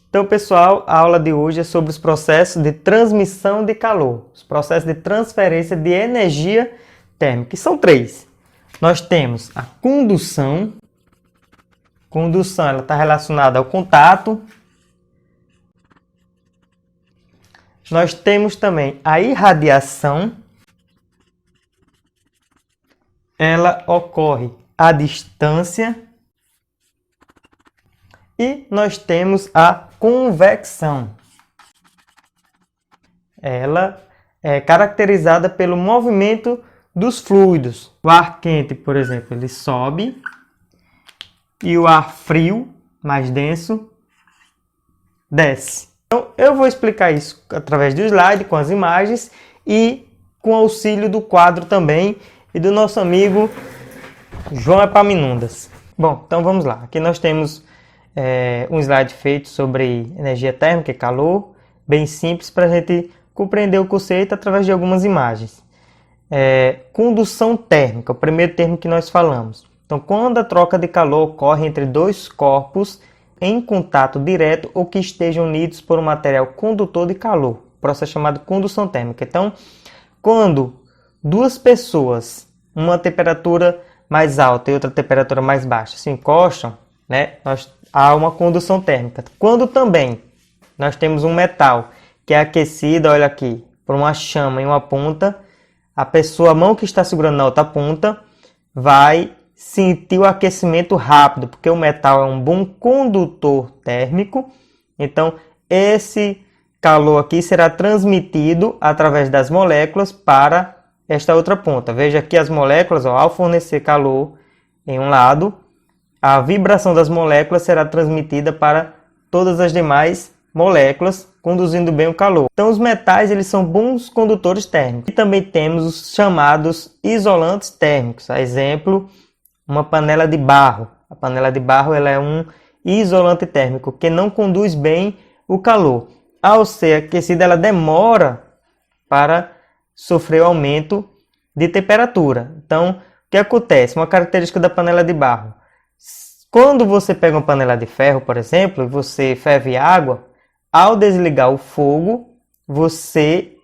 Então, pessoal, a aula de hoje é sobre os processos de transmissão de calor, os processos de transferência de energia térmica, que são três. Nós temos a condução. Condução, ela está relacionada ao contato. Nós temos também a irradiação. Ela ocorre à distância. E nós temos a convecção. Ela é caracterizada pelo movimento dos fluidos. O ar quente, por exemplo, ele sobe. E o ar frio, mais denso, desce. Então, eu vou explicar isso através do slide, com as imagens e com auxílio do quadro também e do nosso amigo João Epaminondas. Bom, então vamos lá. Aqui nós temos um slide feito sobre energia térmica e calor, bem simples para a gente compreender o conceito através de algumas imagens. Condução térmica, o primeiro termo que nós falamos. Então, quando a troca de calor ocorre entre dois corpos em contato direto ou que estejam unidos por um material condutor de calor, processo chamado condução térmica. Então, quando duas pessoas, uma temperatura mais alta e outra temperatura mais baixa, se encostam, há uma condução térmica. Quando também nós temos um metal que é aquecido, olha aqui, por uma chama em uma ponta, a mão que está segurando na outra ponta vai sentir o aquecimento rápido, porque o metal é um bom condutor térmico. Então, esse calor aqui será transmitido através das moléculas para esta outra ponta. Veja aqui as moléculas, ao fornecer calor em um lado, a vibração das moléculas será transmitida para todas as demais moléculas, conduzindo bem o calor. Então, os metais eles são bons condutores térmicos. E também temos os chamados isolantes térmicos. A exemplo, uma panela de barro. A panela de barro ela é um isolante térmico que não conduz bem o calor. Ao ser aquecida, ela demora para sofrer o aumento de temperatura. Então, o que acontece? Uma característica da panela de barro. Quando você pega uma panela de ferro, por exemplo, e você ferve água, ao desligar o fogo, você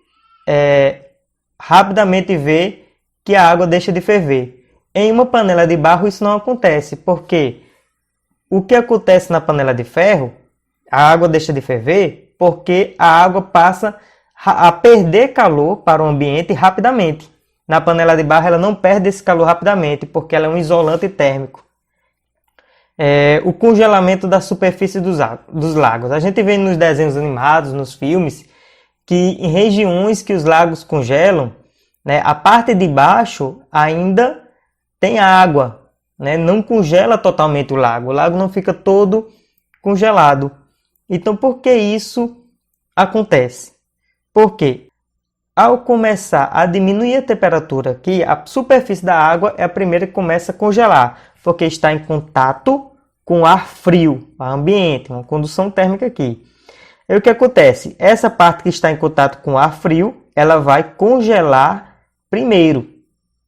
rapidamente vê que a água deixa de ferver. Em uma panela de barro isso não acontece, porque o que acontece na panela de ferro, a água deixa de ferver, porque a água passa a perder calor para o ambiente rapidamente. Na panela de barro ela não perde esse calor rapidamente, porque ela é um isolante térmico. O congelamento da superfície dos lagos. A gente vê nos desenhos animados, nos filmes, que em regiões que os lagos congelam, a parte de baixo ainda tem água, não congela totalmente o lago não fica todo congelado. Então, por que isso acontece? Porque ao começar a diminuir a temperatura aqui, a superfície da água é a primeira que começa a congelar, porque está em contato com ar frio, o ambiente, uma condução térmica aqui. Aí o que acontece? Essa parte que está em contato com ar frio, ela vai congelar primeiro.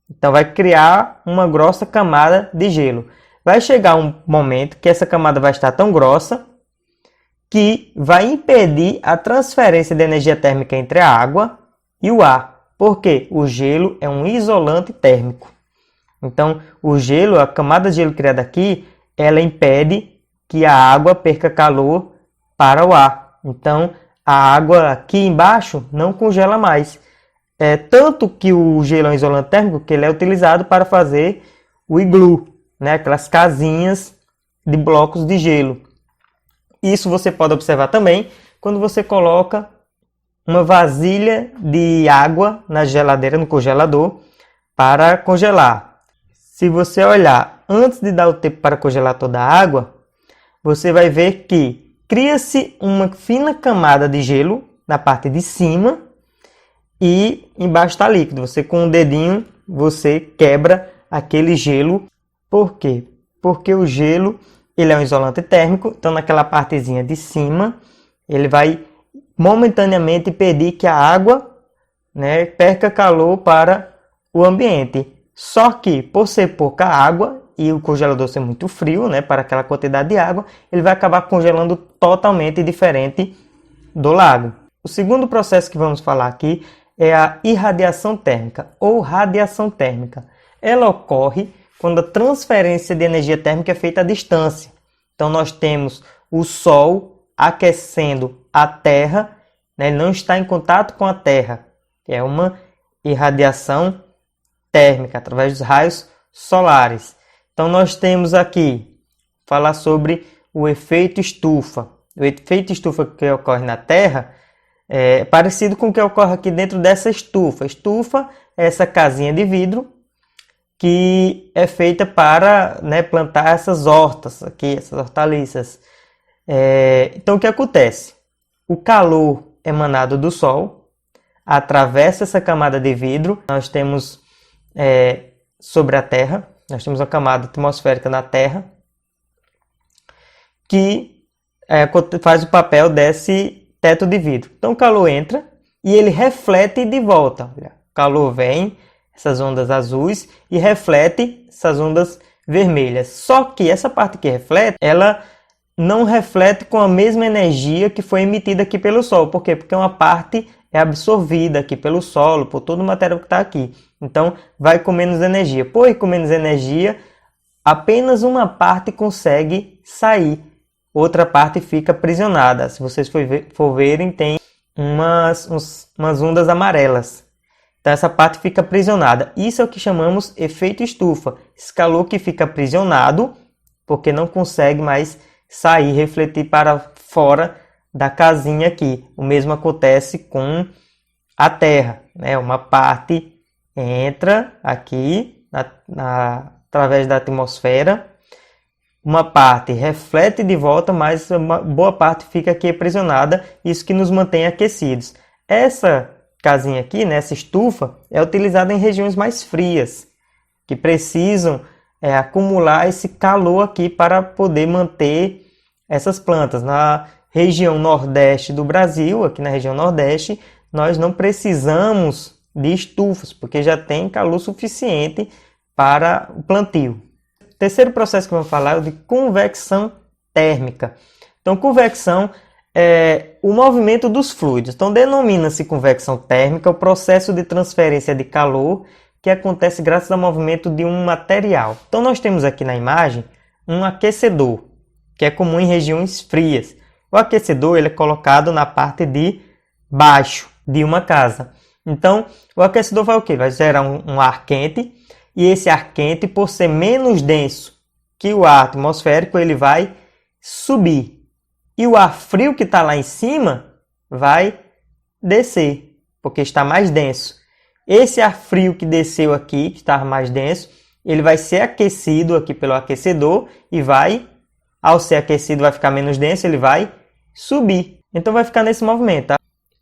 Então vai criar uma grossa camada de gelo. Vai chegar um momento que essa camada vai estar tão grossa que vai impedir a transferência de energia térmica entre a água e o ar. Porque o gelo é um isolante térmico. Então, o gelo, a camada de gelo criada aqui, ela impede que a água perca calor para o ar. Então, a água aqui embaixo não congela mais. Tanto que o gelo é um isolante térmico que ele é utilizado para fazer o iglu, aquelas casinhas de blocos de gelo. Isso você pode observar também quando você coloca uma vasilha de água na geladeira, no congelador, para congelar. Se você olhar antes de dar o tempo para congelar toda a água, você vai ver que cria-se uma fina camada de gelo na parte de cima e embaixo está líquido. Você com o dedinho você quebra aquele gelo. Por quê? Porque o gelo ele é um isolante térmico, então naquela partezinha de cima ele vai momentaneamente impedir que a água perca calor para o ambiente. Só que por ser pouca água, e o congelador ser muito frio, né, para aquela quantidade de água, ele vai acabar congelando totalmente diferente do lago. O segundo processo que vamos falar aqui é a irradiação térmica ou radiação térmica. Ela ocorre quando a transferência de energia térmica é feita à distância. Então nós temos o Sol aquecendo a Terra, né? Ele não está em contato com a Terra, que é uma irradiação térmica através dos raios solares. Então nós temos aqui falar sobre o efeito estufa. O efeito estufa que ocorre na Terra é parecido com o que ocorre aqui dentro dessa estufa. Estufa é essa casinha de vidro que é feita para, né, plantar essas hortas aqui, essas hortaliças. Então o que acontece? O calor emanado do Sol atravessa essa camada de vidro. Nós temos sobre a Terra, nós temos uma camada atmosférica na Terra que faz o papel desse teto de vidro. Então o calor entra e ele reflete de volta. O calor vem, essas ondas azuis, e reflete essas ondas vermelhas. Só que essa parte que reflete, ela não reflete com a mesma energia que foi emitida aqui pelo Sol. Por quê? Porque uma parte é absorvida aqui pelo solo, por todo o material que está aqui. Então vai com menos energia. Por ir com menos energia, apenas uma parte consegue sair. Outra parte fica aprisionada. Se vocês for verem, tem umas ondas amarelas. Então essa parte fica aprisionada. Isso é o que chamamos efeito estufa. Esse calor que fica aprisionado, porque não consegue mais sair, refletir para fora da casinha aqui. O mesmo acontece com a Terra, né? Uma parte entra aqui através da atmosfera. Uma parte reflete de volta, mas uma boa parte fica aqui aprisionada, isso que nos mantém aquecidos. Essa casinha aqui, né, essa estufa, é utilizada em regiões mais frias, que precisam acumular esse calor aqui para poder manter essas plantas. Na região nordeste do Brasil, aqui na região nordeste, nós não precisamos de estufas, porque já tem calor suficiente para o plantio. O terceiro processo que vamos falar é o de convecção térmica. Então, convecção é o movimento dos fluidos. Então, denomina-se convecção térmica o processo de transferência de calor que acontece graças ao movimento de um material. Então, nós temos aqui na imagem um aquecedor, que é comum em regiões frias. O aquecedor ele é colocado na parte de baixo de uma casa. Então, o aquecedor vai o quê? Vai gerar um ar quente. E esse ar quente, por ser menos denso que o ar atmosférico, ele vai subir. E o ar frio que está lá em cima vai descer, porque está mais denso. Esse ar frio que desceu aqui, que está mais denso, ele vai ser aquecido aqui pelo aquecedor e vai, ao ser aquecido, vai ficar menos denso, ele vai subir. Então vai ficar nesse movimento. Tá?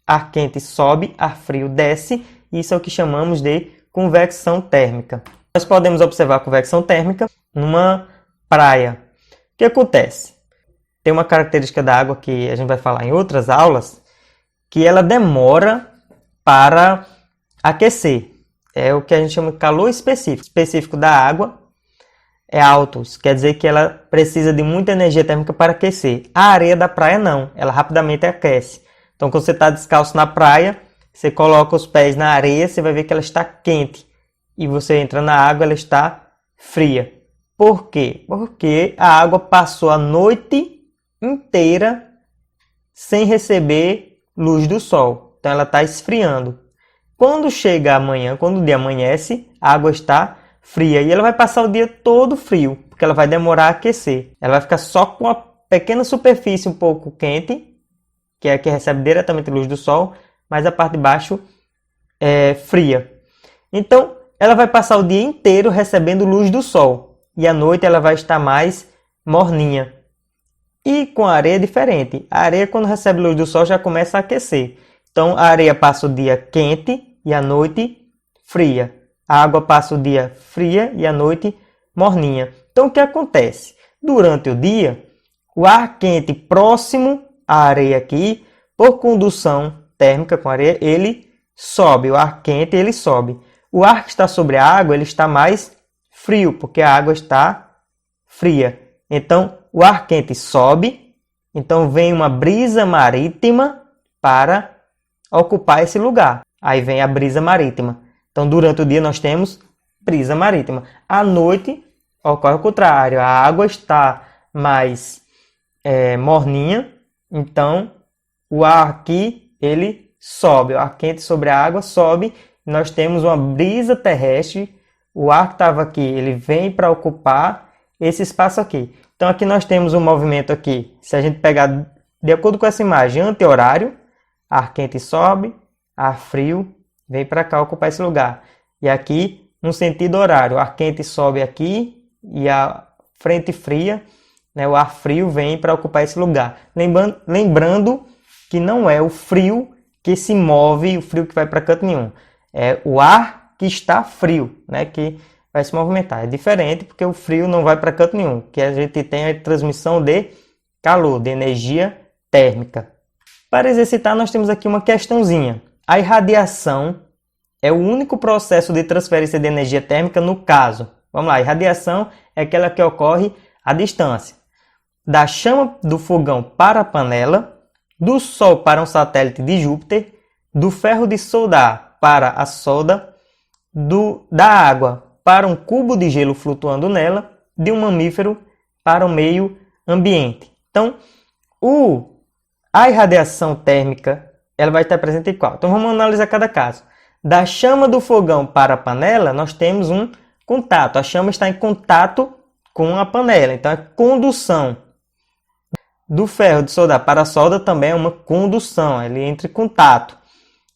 Ar quente sobe, ar frio desce. Isso é o que chamamos de convecção térmica. Nós podemos observar a convecção térmica numa praia. O que acontece? Tem uma característica da água que a gente vai falar em outras aulas, que ela demora para aquecer. É o que a gente chama de calor específico. O específico da água é alto. Isso quer dizer que ela precisa de muita energia térmica para aquecer. A areia da praia não. Ela rapidamente aquece. Então, quando você está descalço na praia, você coloca os pés na areia, você vai ver que ela está quente. E você entra na água, ela está fria. Por quê? Porque a água passou a noite inteira sem receber luz do sol. Então ela está esfriando. Quando chega amanhã, quando o dia amanhece, a água está fria. E ela vai passar o dia todo frio, porque ela vai demorar a aquecer. Ela vai ficar só com a pequena superfície um pouco quente, que é a que recebe diretamente luz do sol, mas a parte de baixo é fria. Então, ela vai passar o dia inteiro recebendo luz do sol. E à noite ela vai estar mais morninha. E com a areia é diferente. A areia, quando recebe luz do sol, já começa a aquecer. Então, a areia passa o dia quente e a noite fria. A água passa o dia fria e a noite morninha. Então, o que acontece? Durante o dia, o ar quente próximo à areia aqui, por condução térmica com a areia, ele sobe. O ar quente ele sobe. O ar que está sobre a água, ele está mais frio, porque a água está fria. Então, o ar quente sobe, então vem uma brisa marítima para ocupar esse lugar. Aí vem a brisa marítima. Então, durante o dia nós temos brisa marítima. À noite, ocorre o contrário. A água está mais morninha, então o ar aqui ele sobe. O ar quente sobre a água sobe. Nós temos uma brisa terrestre. O ar que estava aqui, ele vem para ocupar esse espaço aqui. Então, aqui nós temos um movimento aqui. Se a gente pegar de acordo com essa imagem, anti-horário, ar quente sobe, ar frio vem para cá ocupar esse lugar. E aqui, no sentido horário, o ar quente sobe aqui e a frente fria, né, o ar frio vem para ocupar esse lugar. Lembrando que não é o frio que se move, o frio que vai para canto nenhum. É o ar que está frio, né, que vai se movimentar. É diferente porque o frio não vai para canto nenhum, que a gente tem a transmissão de calor, de energia térmica. Para exercitar, nós temos aqui uma questãozinha. A irradiação é o único processo de transferência de energia térmica no caso. Vamos lá, a irradiação é aquela que ocorre à distância. Da chama do fogão para a panela, do Sol para um satélite de Júpiter, do ferro de soldar para a solda, da água para um cubo de gelo flutuando nela, de um mamífero para o meio ambiente. Então, a irradiação térmica ela vai estar presente em qual? Então, vamos analisar cada caso. Da chama do fogão para a panela, nós temos um contato. A chama está em contato com a panela, então é condução. Do ferro de soldar para a solda também é uma condução, ele entra em contato.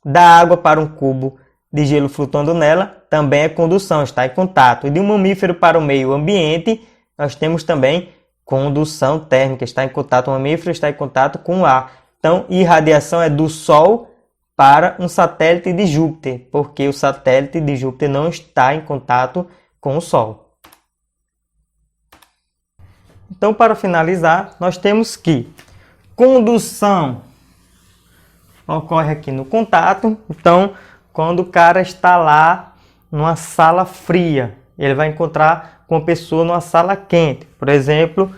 Da água para um cubo de gelo flutuando nela também é condução, está em contato. E de um mamífero para o meio ambiente, nós temos também condução térmica, está em contato. O mamífero está em contato com o ar. Então, irradiação é do Sol para um satélite de Júpiter, porque o satélite de Júpiter não está em contato com o Sol. Então, para finalizar, nós temos que condução ocorre aqui no contato. Então, quando o cara está lá numa sala fria, ele vai encontrar com uma pessoa numa sala quente. Por exemplo,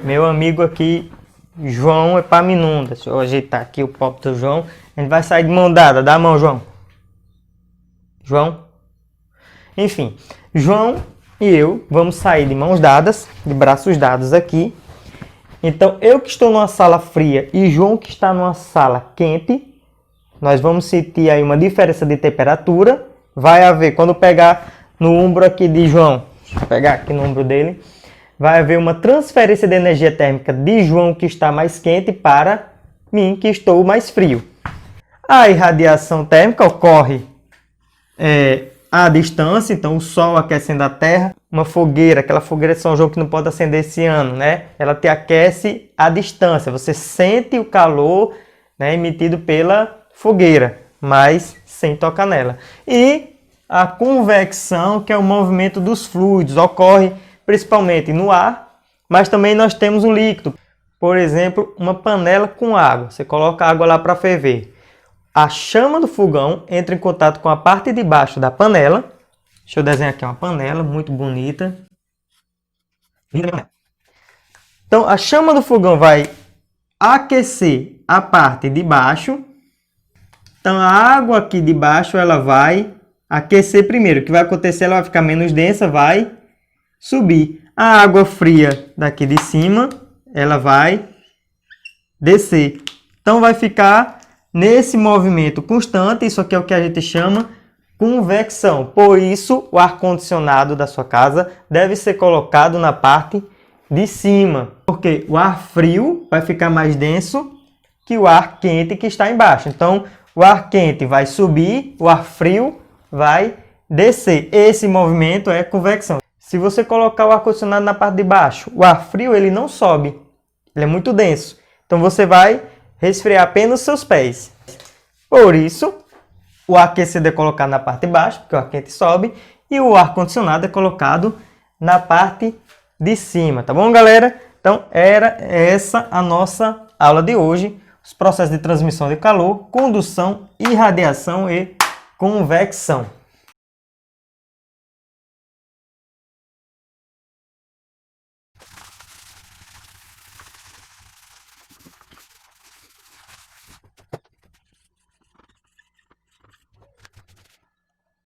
meu amigo aqui, João Epaminondas. Deixa eu ajeitar aqui o copo do João. A gente vai sair de mão dada. Dá a mão, João. João. Enfim, João e eu vamos sair de mãos dadas, de braços dados aqui. Então, eu que estou numa sala fria e João que está numa sala quente, nós vamos sentir aí uma diferença de temperatura. Vai haver, quando pegar no ombro aqui de João, deixa eu pegar aqui no ombro dele, vai haver uma transferência de energia térmica de João que está mais quente para mim que estou mais frio. A irradiação térmica ocorre à distância, então o Sol aquecendo a Terra, uma fogueira, aquela fogueira de São João que não pode acender esse ano, né? Ela te aquece à distância, você sente o calor, né, emitido pela fogueira, mas sem tocar nela. E a convecção, que é o movimento dos fluidos, ocorre principalmente no ar, mas também nós temos um líquido. Por exemplo, uma panela com água, você coloca água lá para ferver. A chama do fogão entra em contato com a parte de baixo da panela. Deixa eu desenhar aqui uma panela muito bonita. Então, a chama do fogão vai aquecer a parte de baixo. Então, a água aqui de baixo ela vai aquecer primeiro. O que vai acontecer? Ela vai ficar menos densa, vai subir. A água fria daqui de cima, ela vai descer. Então, vai ficar nesse movimento constante. Isso aqui é o que a gente chama convecção. Por isso, o ar-condicionado da sua casa deve ser colocado na parte de cima. Porque o ar frio vai ficar mais denso que o ar quente que está embaixo. Então, o ar quente vai subir, o ar frio vai descer. Esse movimento é convecção. Se você colocar o ar-condicionado na parte de baixo, o ar frio ele não sobe. Ele é muito denso. Então, você vai resfriar apenas os seus pés. Por isso, o aquecido é colocado na parte de baixo, porque o ar quente sobe, e o ar-condicionado é colocado na parte de cima, tá bom, galera? Então, era essa a nossa aula de hoje. Os processos de transmissão de calor, condução, irradiação e convecção.